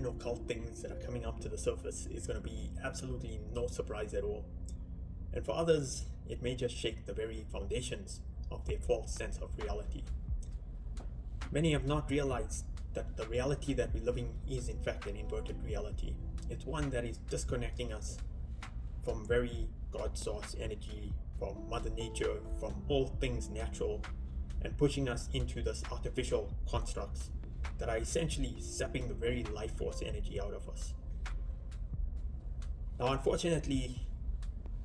occult things that are coming up to the surface is going to be absolutely no surprise at all. And for others, it may just shake the very foundations of their false sense of reality. Many have not realized that the reality that we're living is in fact an inverted reality. It's one that is disconnecting us from very God source energy, from Mother Nature, from all things natural, and pushing us into this artificial constructs that are essentially sapping the very life force energy out of us. Now, unfortunately,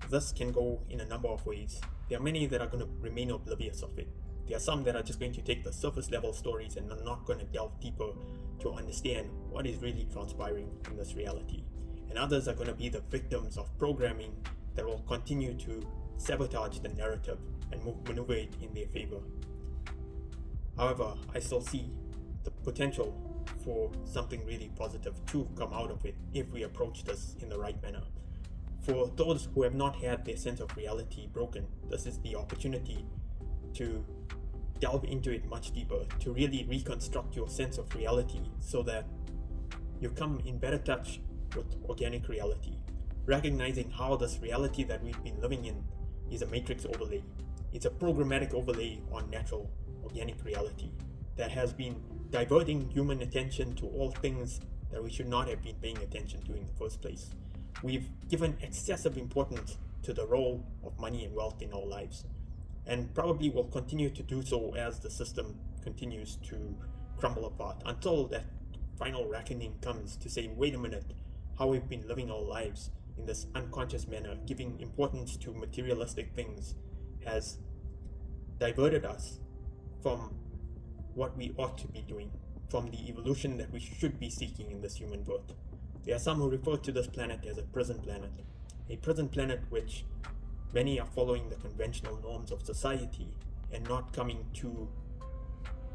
this can go in a number of ways. There are many that are going to remain oblivious of it. There are some that are just going to take the surface level stories and are not going to delve deeper to understand what is really transpiring in this reality. And others are going to be the victims of programming that will continue to sabotage the narrative and maneuver it in their favor. However, I still see the potential for something really positive to come out of it if we approach this in the right manner. For those who have not had their sense of reality broken, this is the opportunity to delve into it much deeper, to really reconstruct your sense of reality so that you come in better touch with organic reality, recognizing how this reality that we've been living in is a matrix overlay. It's a programmatic overlay on natural organic reality that has been diverting human attention to all things that we should not have been paying attention to in the first place. We've given excessive importance to the role of money and wealth in our lives, and probably will continue to do so as the system continues to crumble apart until that final reckoning comes to say, wait a minute, how we've been living our lives in this unconscious manner, giving importance to materialistic things, has diverted us from what we ought to be doing, from the evolution that we should be seeking in this human birth. There are some who refer to this planet as a prison planet which many are following the conventional norms of society and not coming to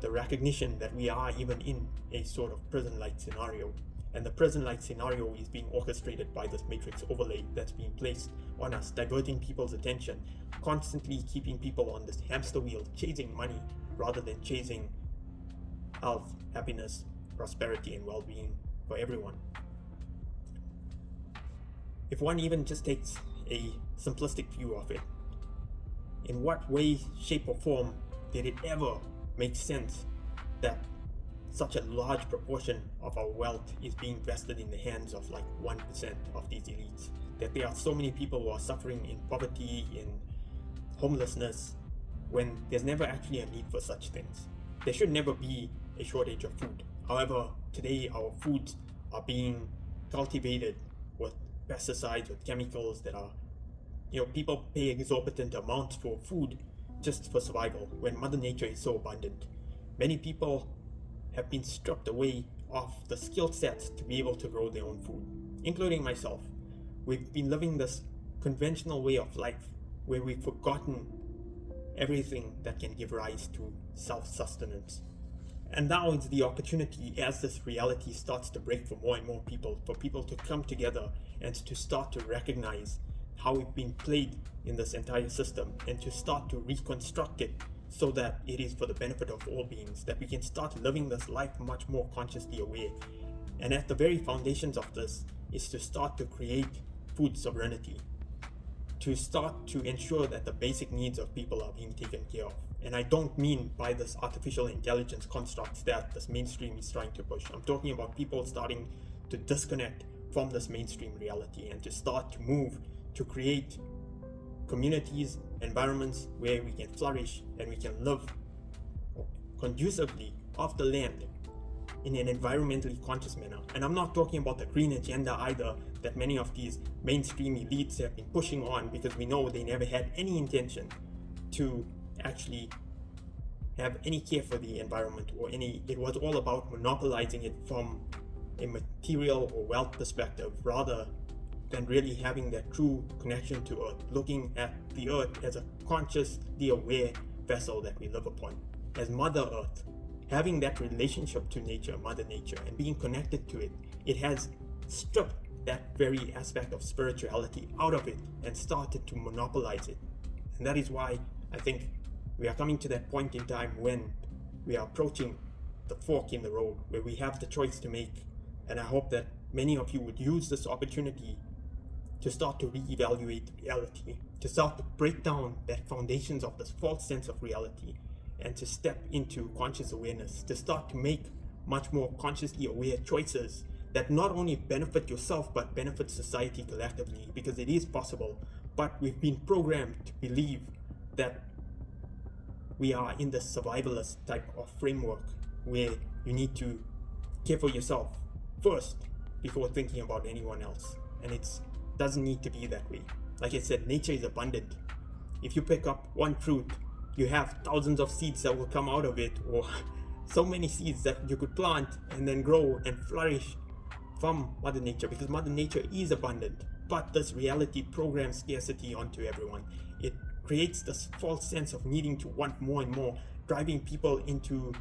the recognition that we are even in a sort of prison-like scenario. And the prison-like scenario is being orchestrated by this matrix overlay that's being placed on us, diverting people's attention, constantly keeping people on this hamster wheel, chasing money rather than chasing health, happiness, prosperity, and well-being for everyone. If one even just takes a simplistic view of it, in what way, shape, or form did it ever make sense that such a large proportion of our wealth is being vested in the hands of like 1% of these elites? That there are so many people who are suffering in poverty, in homelessness, when there's never actually a need for such things. There should never be a shortage of food. However, today our foods are being cultivated with pesticides, with chemicals that are, people pay exorbitant amounts for food just for survival when Mother Nature is so abundant. Many people have been stripped away of the skill sets to be able to grow their own food, including myself. We've been living this conventional way of life where we've forgotten everything that can give rise to self-sustenance. And now is the opportunity, as this reality starts to break for more and more people, for people to come together and to start to recognize how we've been played in this entire system and to start to reconstruct it so that it is for the benefit of all beings, that we can start living this life much more consciously aware. And at the very foundations of this is to start to create food sovereignty, to start to ensure that the basic needs of people are being taken care of. And I don't mean by this artificial intelligence constructs that this mainstream is trying to push. I'm talking about people starting to disconnect from this mainstream reality and to start to move to create communities, environments where we can flourish and we can live conducively off the land in an environmentally conscious manner. And I'm not talking about the green agenda either that many of these mainstream elites have been pushing on, because we know they never had any intention to actually have any care for the environment it was all about monopolizing it from a material or wealth perspective rather than really having that true connection to Earth, looking at the Earth as a consciously aware vessel that we live upon, as Mother Earth. Having that relationship to nature, Mother Nature, and being connected to it, it has stripped that very aspect of spirituality out of it and started to monopolize it. And that is why I think we are coming to that point in time when we are approaching the fork in the road, where we have the choice to make And I hope that many of you would use this opportunity to start to reevaluate reality, to start to break down that foundations of this false sense of reality, and to step into conscious awareness, to start to make much more consciously aware choices that not only benefit yourself but benefit society collectively, because it is possible. But we've been programmed to believe that we are in the survivalist type of framework where you need to care for yourself first before thinking about anyone else. And it doesn't need to be that way. Like I said, nature is abundant. If you pick up one fruit, you have thousands of seeds that will come out of it, or so many seeds that you could plant and then grow and flourish from Mother Nature, because Mother Nature is abundant. But this reality programs scarcity onto everyone. It creates this false sense of needing to want more and more, driving people into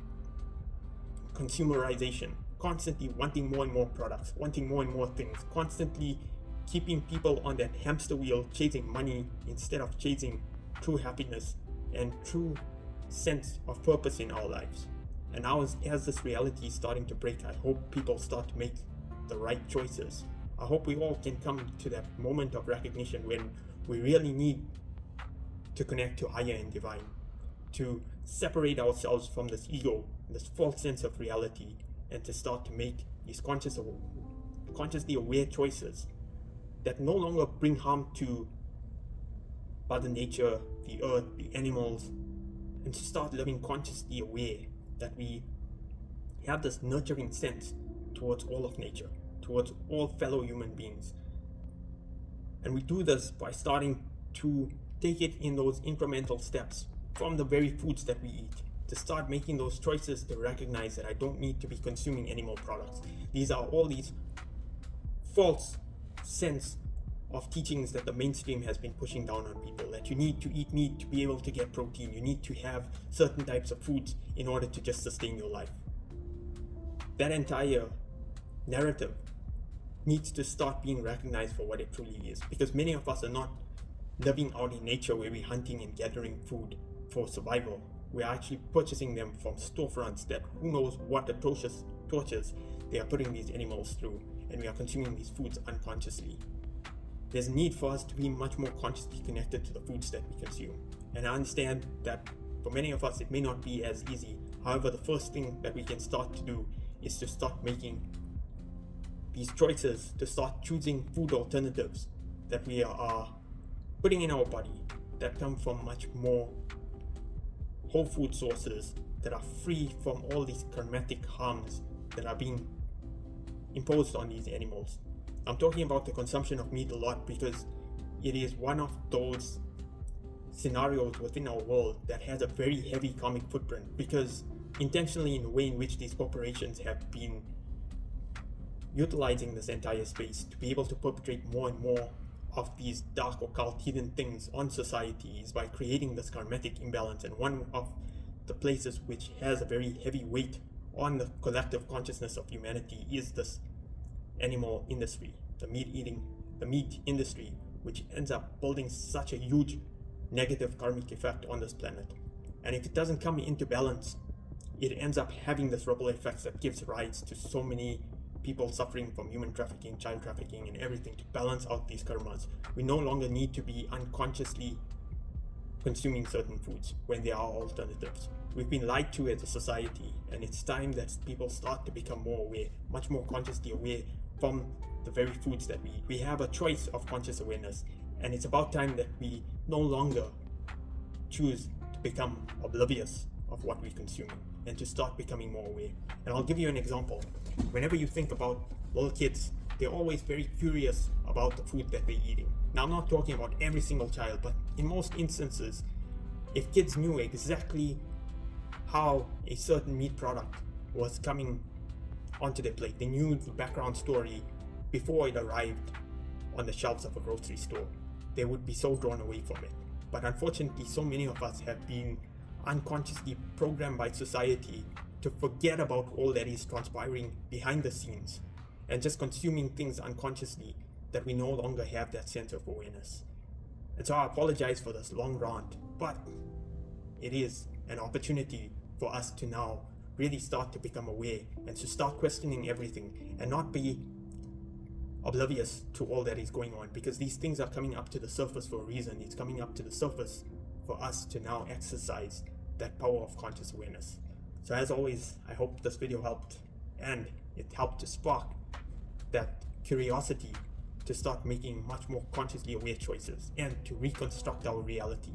consumerization, constantly wanting more and more products, wanting more and more things, constantly keeping people on that hamster wheel, chasing money instead of chasing true happiness and true sense of purpose in our lives. And now as this reality is starting to break, I hope people start to make the right choices. I hope we all can come to that moment of recognition when we really need to connect to higher and divine, to separate ourselves from this ego, this false sense of reality, and to start to make these consciously aware choices that no longer bring harm to Mother Nature, the earth, the animals, and to start living consciously aware that we have this nurturing sense towards all of nature, towards all fellow human beings. And we do this by starting to take it in those incremental steps from the very foods that we eat, to start making those choices, to recognize that I don't need to be consuming animal products. These are all these false sense of teachings that the mainstream has been pushing down on people, that you need to eat meat to be able to get protein, you need to have certain types of foods in order to just sustain your life. That entire narrative needs to start being recognized for what it truly is, because many of us are not living out in nature where we're hunting and gathering food for survival. We're actually purchasing them from storefronts that who knows what atrocious tortures they are putting these animals through, and we are consuming these foods unconsciously. There's a need for us to be much more consciously connected to the foods that we consume. And I understand that for many of us it may not be as easy. However, the first thing that we can start to do is to start making these choices, to start choosing food alternatives that we are putting in our body that come from much more whole food sources, that are free from all these karmatic harms that are being imposed on these animals. I'm talking about the consumption of meat a lot because it is one of those scenarios within our world that has a very heavy karmic footprint, because intentionally in the way in which these corporations have been utilizing this entire space to be able to perpetrate more and more of these dark occult hidden things on society is by creating this karmatic imbalance. And one of the places which has a very heavy weight on the collective consciousness of humanity is this animal industry, the meat industry, which ends up building such a huge negative karmic effect on this planet. And if it doesn't come into balance, it ends up having this ripple effects that gives rise to so many people suffering from human trafficking, child trafficking, and everything. To balance out these karmas, we no longer need to be unconsciously consuming certain foods when there are alternatives. We've been lied to as a society, and it's time that people start to become more aware, much more consciously aware from the very foods that we eat. We have a choice of conscious awareness, and it's about time that we no longer choose to become oblivious of what we consume and to start becoming more aware. And I'll give you an example. Whenever you think about little kids, they're always very curious about the food that they're eating. Now, I'm not talking about every single child, but in most instances, if kids knew exactly how a certain meat product was coming onto their plate, they knew the background story before it arrived on the shelves of a grocery store, they would be so drawn away from it. But unfortunately, so many of us have been unconsciously programmed by society to forget about all that is transpiring behind the scenes and just consuming things unconsciously, that we no longer have that sense of awareness. And so I apologize for this long rant, but it is an opportunity for us to now really start to become aware and to start questioning everything and not be oblivious to all that is going on, because these things are coming up to the surface for a reason. It's coming up to the surface for us to now exercise that power of conscious awareness. So as always, I hope this video helped, and it helped to spark that curiosity to start making much more consciously aware choices and to reconstruct our reality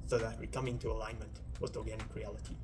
so that we come into alignment with organic reality.